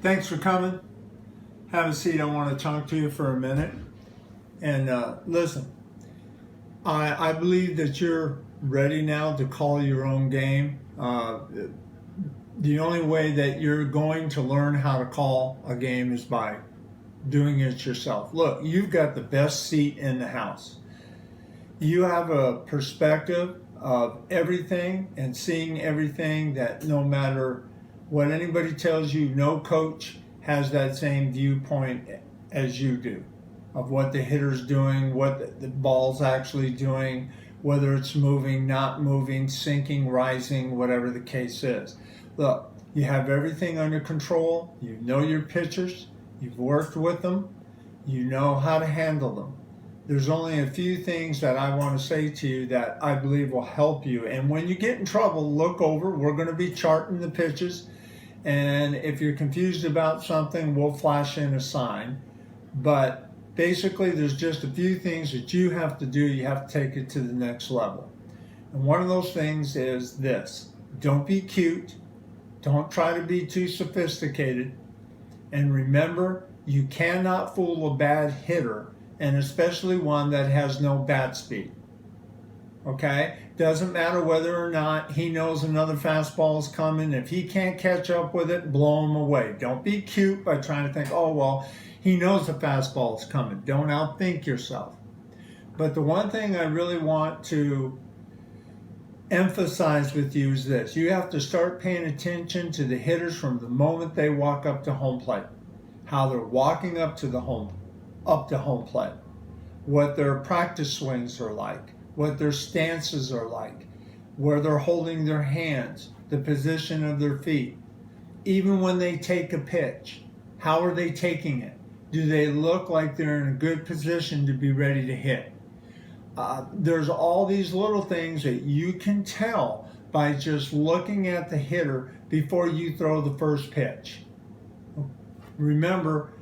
Thanks for coming. Have a seat. I want to talk to you for a minute. And listen, I believe that you're ready now to call your own game. The only way that you're going to learn how to call a game is by doing it yourself. Look, you've got the best seat in the house. You have a perspective of everything and seeing everything that no matter what anybody tells you, no coach has that same viewpoint as you do of what the hitter's doing, what the ball's actually doing, whether it's moving, not moving, sinking, rising, whatever the case is. Look, you have everything under control. You know your pitchers. You've worked with them. You know how to handle them. There's only a few things that I want to say to you that I believe will help you. And when you get in trouble, look over. We're going to be charting the pitches. And if you're confused about something, we'll flash in a sign. But basically, there's just a few things that you have to do. You have to take it to the next level. And one of those things is this. Don't be cute. Don't try to be too sophisticated. And remember, you cannot fool a bad hitter, and especially one that has no bat speed. Okay? Doesn't matter whether or not he knows another fastball is coming. If he can't catch up with it, blow him away. Don't be cute by trying to think, oh, well, he knows the fastball is coming. Don't outthink yourself. But the one thing I really want to emphasize with you is this. You have to start paying attention to the hitters from the moment they walk up to home plate. How they're walking up to home plate. What their practice swings are like. What their stances are like. Where they're holding their hands. The position of their feet. Even when they take a pitch. How are they taking it? Do they look like they're in a good position to be ready to hit? There's all these little things that you can tell by just looking at the hitter before you throw the first pitch. Remember,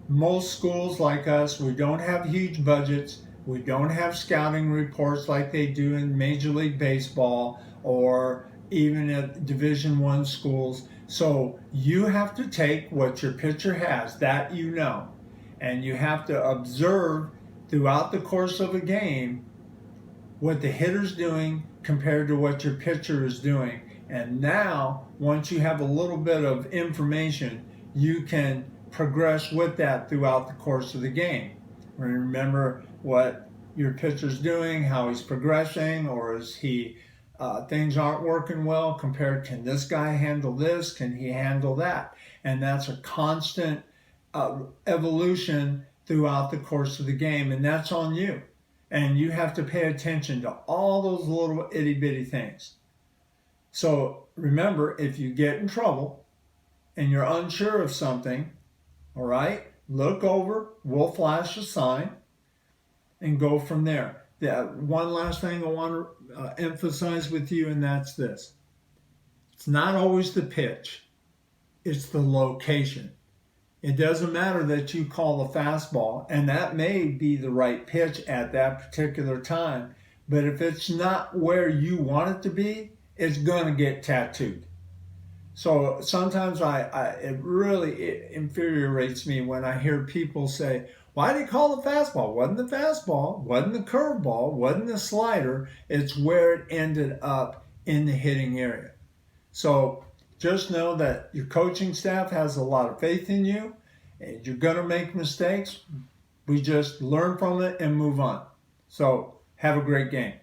most schools like us, we don't have huge budgets. We don't have scouting reports like they do in Major League Baseball or even at Division I schools. So you have to take what your pitcher has, that you know, and you have to observe throughout the course of a game what the hitter's doing compared to what your pitcher is doing. And now, once you have a little bit of information, you can progress with that throughout the course of the game. Remember what your pitcher's doing, how he's progressing, or is he things aren't working well compared, can this guy handle this, can he handle that? And that's a constant evolution throughout the course of the game, and that's on you. And you have to pay attention to all those little itty-bitty things. So remember, if you get in trouble and you're unsure of something, all right, look over, we'll flash a sign, and go from there. One last thing I want to emphasize with you, and that's this. It's not always the pitch, it's the location. It doesn't matter that you call a fastball, and that may be the right pitch at that particular time, but if it's not where you want it to be, it's going to get tattooed. So sometimes it really infuriates me when I hear people say, why did he call the fastball? Wasn't the fastball, wasn't the curveball, wasn't the slider, it's where it ended up in the hitting area. So just know that your coaching staff has a lot of faith in you, and you're going to make mistakes. We just learn from it and move on. So have a great game.